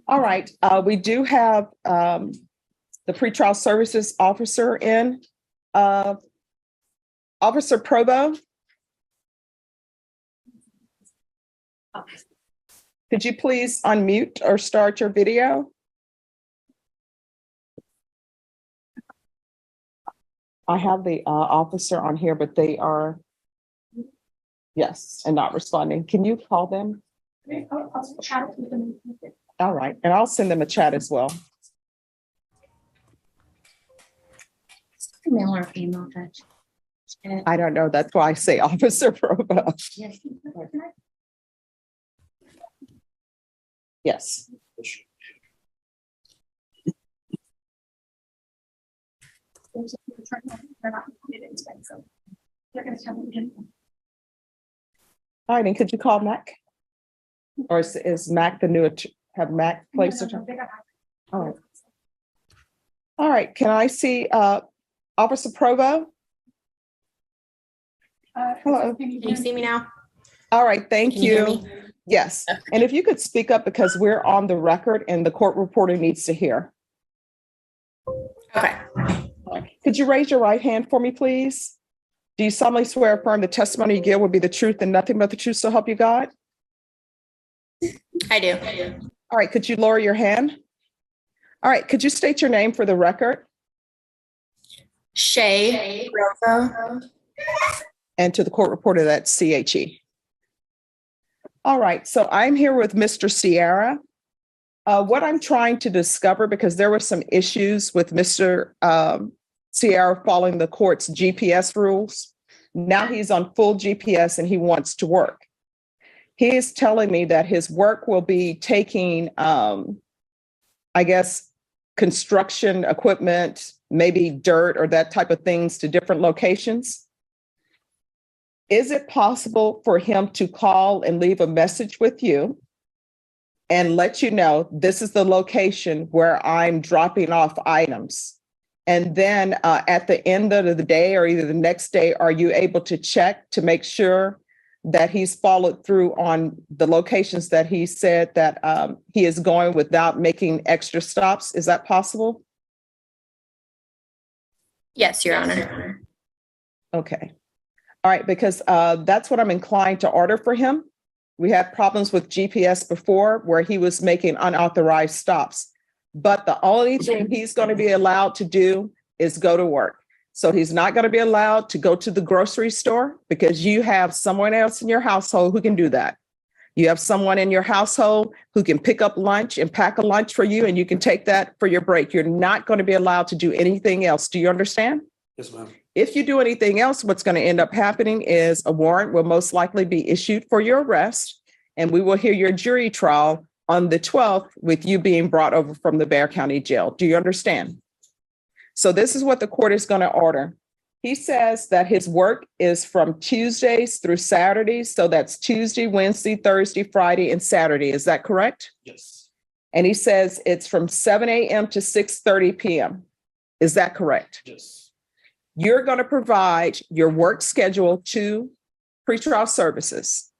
All right, we do have the pretrial services officer in. Officer Provo. Could you please unmute or start your video? I have the officer on here, but they are, yes, and not responding. Can you call them? I'll chat with them. All right, and I'll send them a chat as well. Male or female judge? I don't know. That's why I say Officer Provo. Yes. Yes. They're not included, so they're going to tell me again. All right, and could you call Mac? Or is Mac the new, have Mac placed it? All right. All right, can I see Officer Provo? Hello. Can you see me now? All right, thank Can you hear you. me? Yes, and if you could speak up because we're on the record and the court reporter needs to hear. Okay. Could you raise your right hand for me, please? Do you solemnly swear or affirm the testimony you give will be the truth and nothing but the truth, so help you God? I do. All right, could you lower your hand? All right, could you state your name for the record? Shay Rovo. And to the court reporter, that's CHE. All right, so I'm here with Mr. Sierra. What I'm trying to discover, because there were some issues with Mr. Sierra following the court's GPS rules. Now he's on full GPS and he wants to work. He is telling me that his work will be taking, I guess, construction equipment, maybe dirt or that type of things to different locations. Is it possible for him to call and leave a message with you and let you know this is the location where I'm dropping off items? And then at the end of the day or either the next day, are you able to check to make sure that he's followed through on the locations that he said that he is going without making extra stops? Is that possible? Yes, Your Honor. Okay. All right, because that's what I'm inclined to order for him. We had problems with GPS before where he was making unauthorized stops. But the only thing he's going to be allowed to do is go to work. So he's not going to be allowed to go to the grocery store because you have someone else in your household who can do that. You have someone in your household who can pick up lunch and pack a lunch for you, and you can take that for your break. You're not going to be allowed to do anything else. Do you understand? Yes, ma'am. If you do anything else, what's going to end up happening is a warrant will most likely be issued for your arrest, and we will hear your jury trial on the 12th with you being brought over from the Bexar County Jail. Do you understand? So this is what the court is going to order. He says that his work is from Tuesdays through Saturdays. So that's Tuesday, Wednesday, Thursday, Friday, and Saturday. Is that correct? Yes. And he says it's from 7 a.m. to 6:30 p.m. Is that correct? Yes. You're going to provide your work schedule to pretrial services.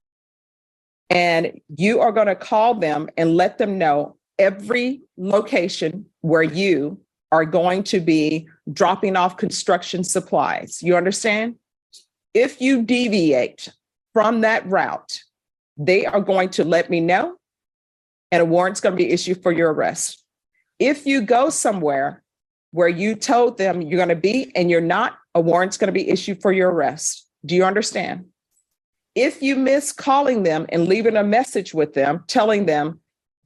And you are going to call them and let them know every location where you are going to be dropping off construction supplies. You understand? If you deviate from that route, they are going to let me know, and a warrant's going to be issued for your arrest. If you go somewhere where you told them you're going to be and you're not, a warrant's going to be issued for your arrest. Do you understand? If you miss calling them and leaving a message with them, telling them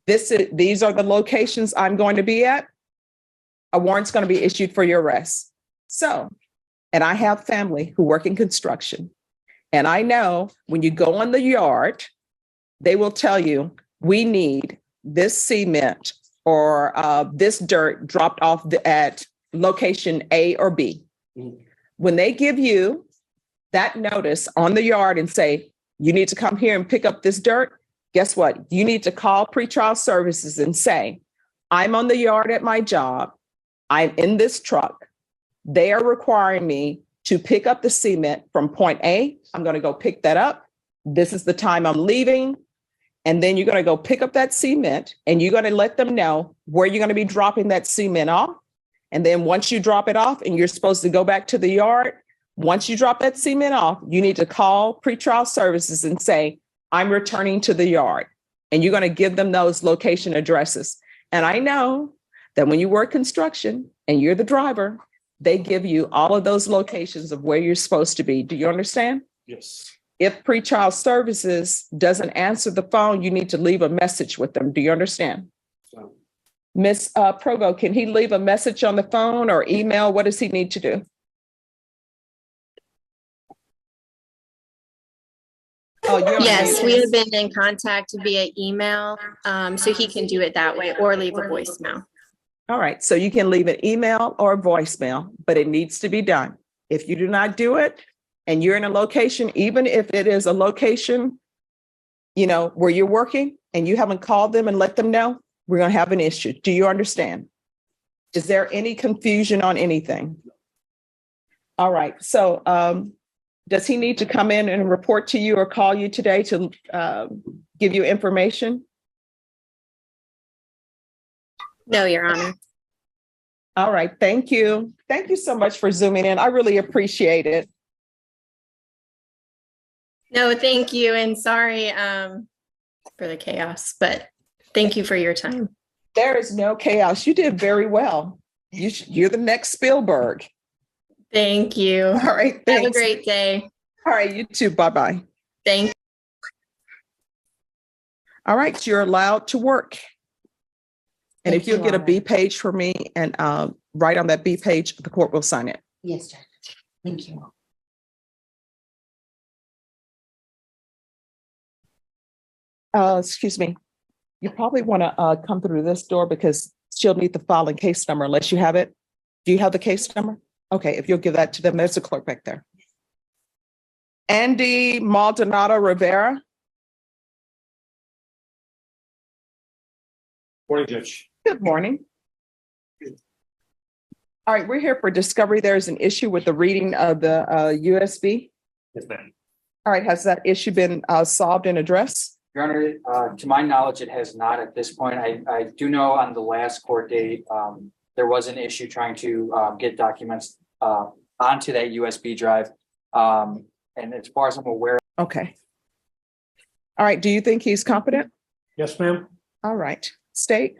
these are the locations I'm going to be at, a warrant's going to be issued for your arrest. So, and I have family who work in construction, and I know when you go on the yard, they will tell you, we need this cement or this dirt dropped off at location A or B. Mm-hmm. When they give you that notice on the yard and say, you need to come here and pick up this dirt, guess what? You need to call pretrial services and say, I'm on the yard at my job. I'm in this truck. They are requiring me to pick up the cement from point A. I'm going to go pick that up. This is the time I'm leaving. And then you're going to go pick up that cement and you're going to let them know where you're going to be dropping that cement off. And then once you drop it off and you're supposed to go back to the yard, once you drop that cement off, you need to call pretrial services and say, I'm returning to the yard. And you're going to give them those location addresses. And I know that when you work construction and you're the driver, they give you all of those locations of where you're supposed to be. Do you understand? Yes. If pretrial services doesn't answer the phone, you need to leave a message with them. Do you understand? So, Miss Provo, can he leave a message on the phone or email? What does he need to do? Oh, you're on Yes, mute. we have been in contact via email, so he can do it that way or leave a voicemail. All right, so you can leave an email or a voicemail, but it needs to be done. If you do not do it and you're in a location, even if it is a location, where you're working and you haven't called them and let them know, we're going to have an issue. Do you understand? Is there any confusion on anything? All right, so does he need to come in and report to you or call you today to give you information? No, Your Honor. All right, thank you. Thank you so much for zooming in. I really appreciate it. No, thank you. And sorry for the chaos, but thank you for your time. There is no chaos. You did very well. You're the next Spielberg. Thank you. All right, Have thanks. a great day. All right, you too. Bye-bye. Thank you. All right, you're allowed to work. And Thank if you'll you, get a Honor. B page for me and write on that B page, the court will sign it. Yes, Judge. Thank you. Excuse me. You probably want to come through this door because she'll need the file and case number unless you have it. Do you have the case number? Okay, if you'll give that to them, there's a clerk back there. Andy Maldonado Rivera. morning, Judge. Good morning. All right, we're here for discovery. There's an issue with the reading of the USB. Yes, ma'am. All right, has that issue been solved and addressed? Your Honor, to my knowledge, it has not at this point. I do know on the last court date, there was an issue trying to get documents onto that USB drive. And as far as I'm aware. Okay. All right, do you think he's competent? Yes, ma'am. All right, state.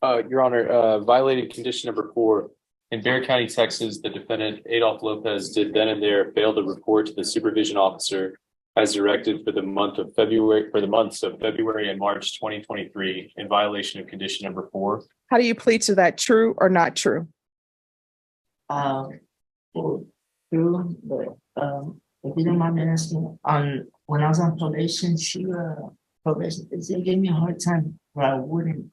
Your Honor, violated condition number 4. In Bexar County, Texas, the defendant Adolph Lopez did then and there fail to report to the supervision officer as directed for the months of February and March 2023 in violation of condition number 4. How do you plead to that, true or not true? For through the if you don't mind me asking, when I was on probation, probation, they gave me a hard time where I wouldn't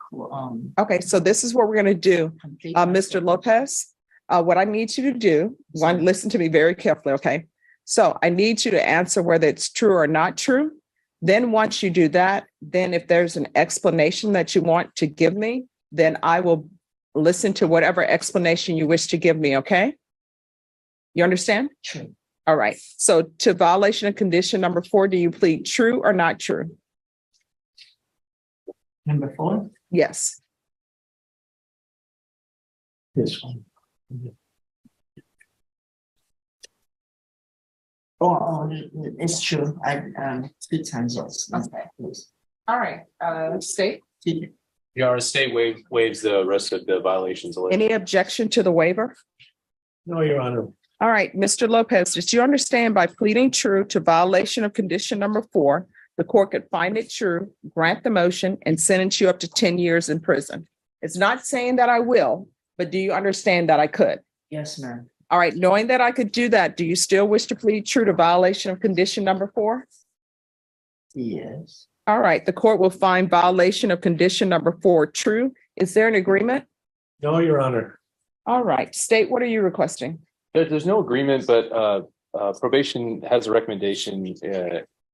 Okay, so this is what we're going to do. complete. Mr. Lopez, what I need you to do, one, listen to me very carefully, okay? So I need you to answer whether it's true or not true. Then once you do that, then if there's an explanation that you want to give me, then I will listen to whatever explanation you wish to give me, okay? You understand? True. All right. So to violation of condition number 4, do you plead true or not true? Number 4. Yes. This one. Oh, it's true. I 2 times yes. Okay. Yes. All right. State. Your Honor, state waives the rest of the violations. Any objection to the waiver? No, Your Honor. All right, Mr. Lopez, did you understand by pleading true to violation of condition number 4, the court could find it true, grant the motion, and sentence you up to 10 years in prison? It's not saying that I will, but do you understand that I could? Yes, ma'am. All right, knowing that I could do that, do you still wish to plead true to violation of condition number 4? Yes. All right, the court will find violation of condition number 4 true. Is there an agreement? No, Your Honor. All right, state, what are you requesting? There's no agreement, but probation has a recommendation,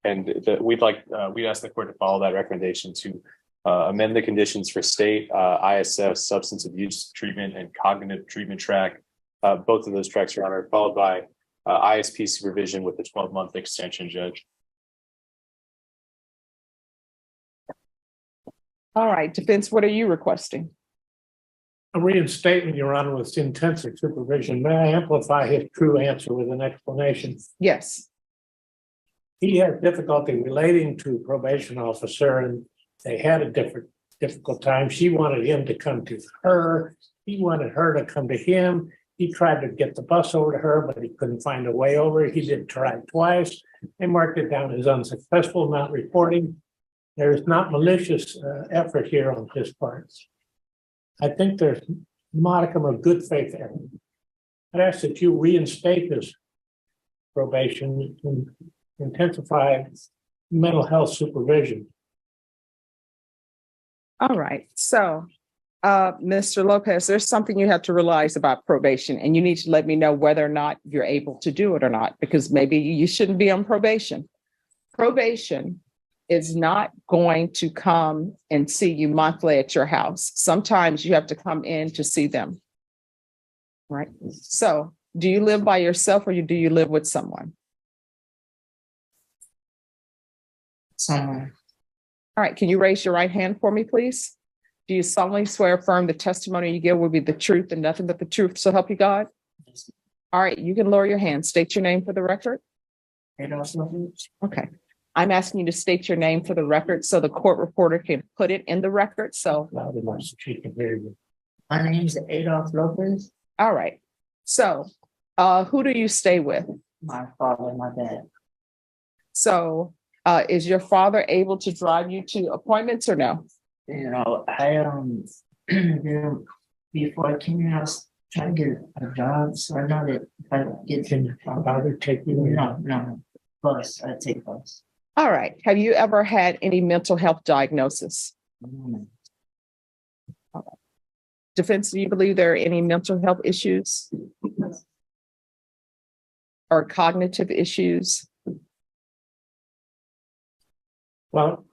and we'd ask the court to follow that recommendation to amend the conditions for state ISF substance abuse treatment and cognitive treatment track. Both of those tracks, Your Honor, followed by ISP supervision with the 12-month extension, Judge. All right, defense, what are you requesting? A reinstatement, Your Honor, with intensive supervision. May I amplify his true answer with an explanation? Yes. He had difficulty relating to probation officer, and they had a difficult time. She wanted him to come to her. He wanted her to come to him. He tried to get the bus over to her, but he couldn't find a way over. He did try twice. They marked it down as unsuccessful, not reporting. There is not malicious effort here on his part. I think there's modicum of good faith there. I'd ask that you reinstate this probation and intensify mental health supervision. All right. So, Mr. Lopez, there's something you have to realize about probation, and you need to let me know whether or not you're able to do it or not, because maybe you shouldn't be on probation. Probation is not going to come and see you monthly at your house. Sometimes you have to come in to see them. Right. So do you live by yourself or do you live with someone? Someone. All right. Can you raise your right hand for me, please? Do you solemnly swear affirm the testimony you give will be the truth and nothing but the truth, so help you God? All right. You can lower your hand. State your name for the record. Okay. I'm asking you to state your name for the record so the court reporter can put it in the record. So, Loud enough so she can hear you. My name is Adolph Lopez. all right. So, who do you stay with? My father and my dad. So, is your father able to drive you to appointments or no? You know, I you know, before I came here, I was trying to get a job. So I know that if I get Can your father take you? no. Bus. I take bus. All right. Have you ever had any mental health diagnosis? Mm. Defense, do you believe there are any mental health issues or cognitive issues? Well,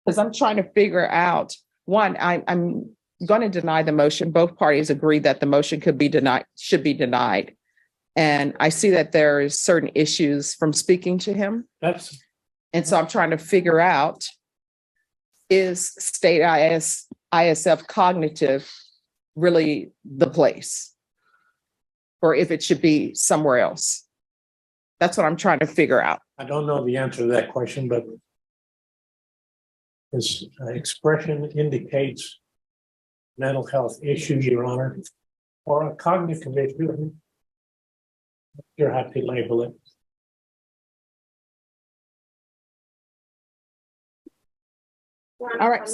Because I'm trying to figure out, one, I'm going to deny the motion. Both parties agree that the motion should be denied. And I see that there is certain issues from speaking to him. And so I'm trying to figure out, is state ISF cognitive really the place? Or if it should be somewhere else? That's what I'm trying to figure out. I don't know the answer to that question, but his expression indicates mental health issue, Your Honor, or a cognitive issue. You're happy to label it. All right.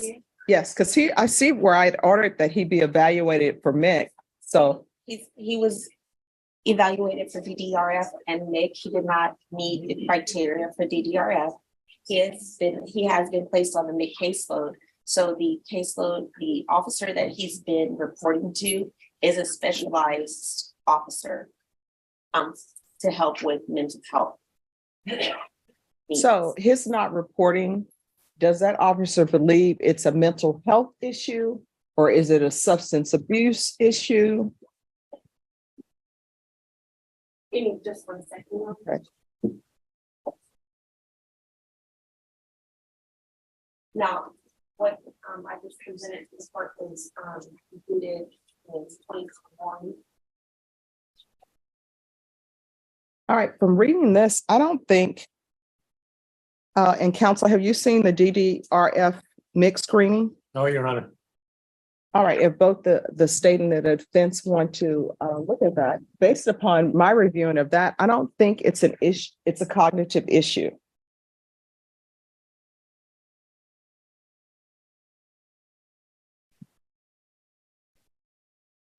Yes, because I see where I'd ordered that he be evaluated for MEC. So He was evaluated for DDRF and MIC. He did not meet the criteria for DDRF. He has been placed on the MIC caseload. So the caseload, the officer that he's been reporting to is a specialized officer to help with mental health. so his not reporting, does that officer believe it's a mental health issue or is it a substance abuse issue? Give me just 1 second. Okay. Now, what I just presented to the court was included in 2021. All right, from reading this, I don't think, and counsel, have you seen the DDRF mixed screening? No, Your Honor. All right, if both the state and the defense want to look at that, based upon my reviewing of that, I don't think it's an issue, it's a cognitive issue.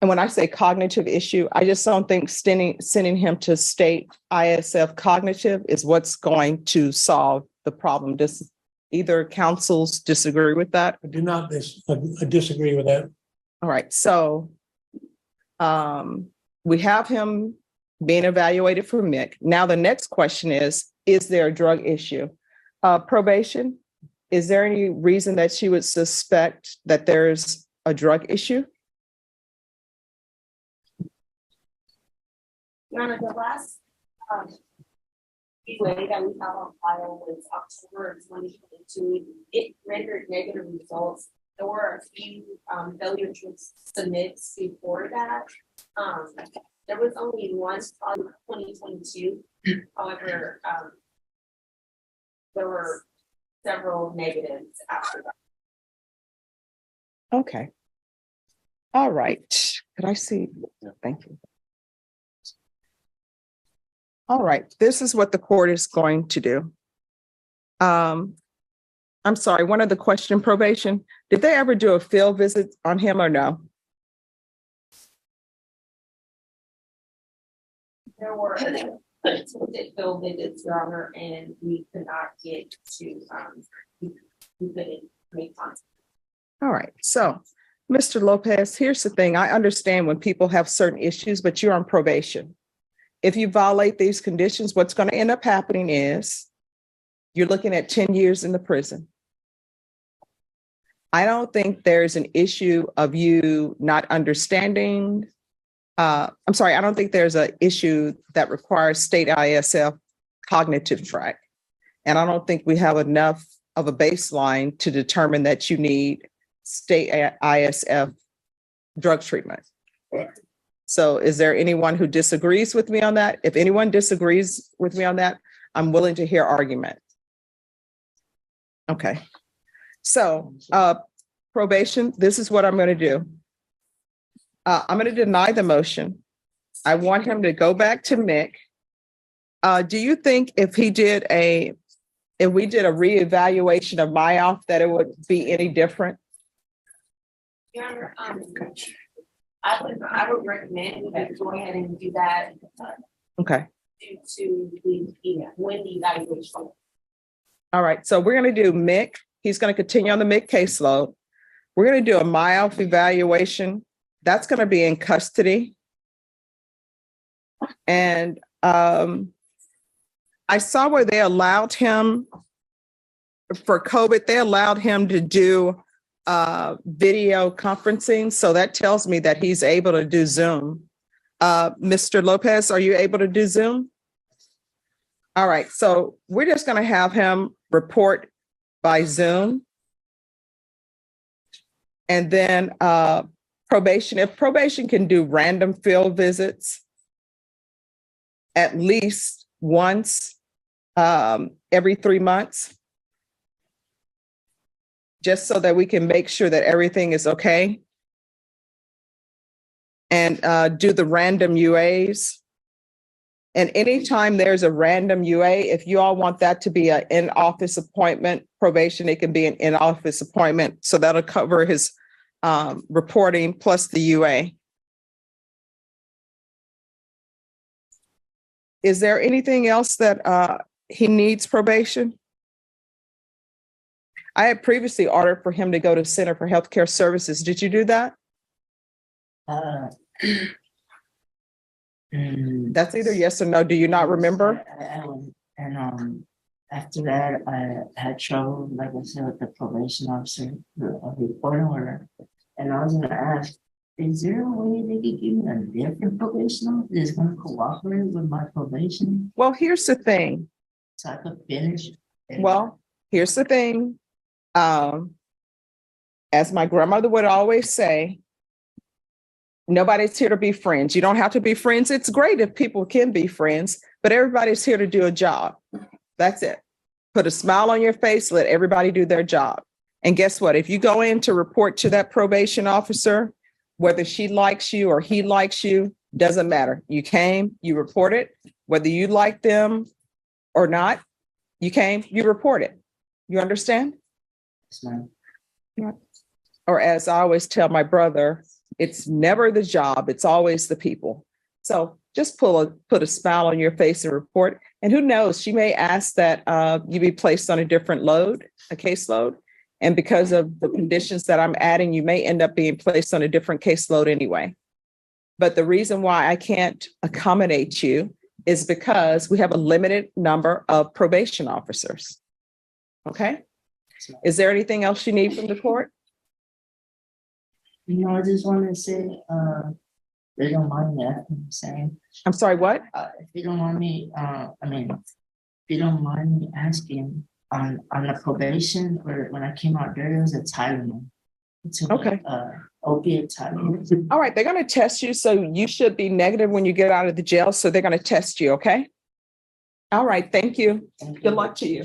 And when I say cognitive issue, I just don't think sending him to state ISF cognitive is what's going to solve the problem. Does either counsels disagree with that? I do not I disagree with that. All right, so we have him being evaluated for MIC. Now the next question is there a drug issue? Probation, is there any reason that you would suspect that there's a drug issue? Your Honor, the last way that we have on file was October of 2022. It rendered negative results. There were a few failure to submit before that. There was only one on 2022. However, there were several negatives after that. Okay. All right. Could I see? Thank you. All right. This is what the court is going to do. I'm sorry, one other question, probation. Did they ever do a field visit on him or no? There were attempted field visits, Your Honor, and we could not get to, we couldn't make contact. All right. So, Mr. Lopez, here's the thing. I understand when people have certain issues, but you're on probation. If you violate these conditions, what's going to end up happening is you're looking at 10 years in the prison. I don't think there's an issue of you not understanding. I'm sorry, I don't think there's an issue that requires state ISF cognitive track. And I don't think we have enough of a baseline to determine that you need state ISF drug treatment. So is there anyone who disagrees with me on that? If anyone disagrees with me on that, I'm willing to hear argument. Okay. So probation, this is what I'm going to do. I'm going to deny the motion. I want him to go back to Mick. Do you think if we did a reevaluation of MyOff that it would be any different? Your Honor, I would recommend that you go ahead and do that. Okay. Due to when the evaluation. All right. So we're going to do Mick. He's going to continue on the Mick caseload. We're going to do a MyOff evaluation. That's going to be in custody. And I saw where they allowed him for COVID, they allowed him to do video conferencing. So that tells me that he's able to do Zoom. Mr. Lopez, are you able to do Zoom? All right. So we're just going to have him report by Zoom. And then probation, if probation can do random field visits at least once every 3 months, just so that we can make sure that everything is okay. And do the random UAs. And anytime there's a random UA, if you all want that to be an in-office appointment, probation, it can be an in-office appointment. So that'll cover his reporting plus the UA. Is there anything else that he needs probation? I had previously ordered for him to go to Center for Healthcare Services. Did you do that? That's either yes or no. Do you not remember? And after that, I had trouble, like I said, with the probation officer of reporting order. And I was going to ask, is there a way they could give me a different probation officer that's going to cooperate with my probation? Well, here's the thing. So I could finish. Well, here's the thing. As my grandmother would always say, nobody's here to be friends. You don't have to be friends. It's great if people can be friends, but everybody's here to do a job. That's it. Put a smile on your face, let everybody do their job. And guess what? If you go in to report to that probation officer, whether she likes you or he likes you, doesn't matter. You came, you reported, whether you like them or not, you came, you reported. You understand? Or as I always tell my brother, it's never the job, it's always the people. So just put a smile on your face and report. And who knows, she may ask that you be placed on a different load, a caseload. And because of the conditions that I'm adding, you may end up being placed on a different caseload anyway. But the reason why I can't accommodate you is because we have a limited number of probation officers. Okay? Is there anything else you need from the court? You know, I just want to say, they don't mind me asking the same. I'm sorry, what? If you don't mind me, I mean, you don't mind me asking, on the probation, where when I came out there, it was a Tylenol. It's a Okay. opiate Tylenol. All right, they're going to test you. So you should be negative when you get out of the jail. So they're going to test you. Okay. All right. Thank you. Good luck to you.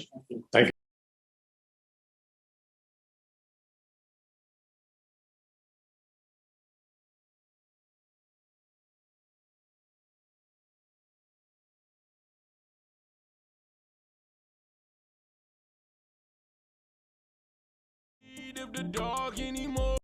If the dog anymore.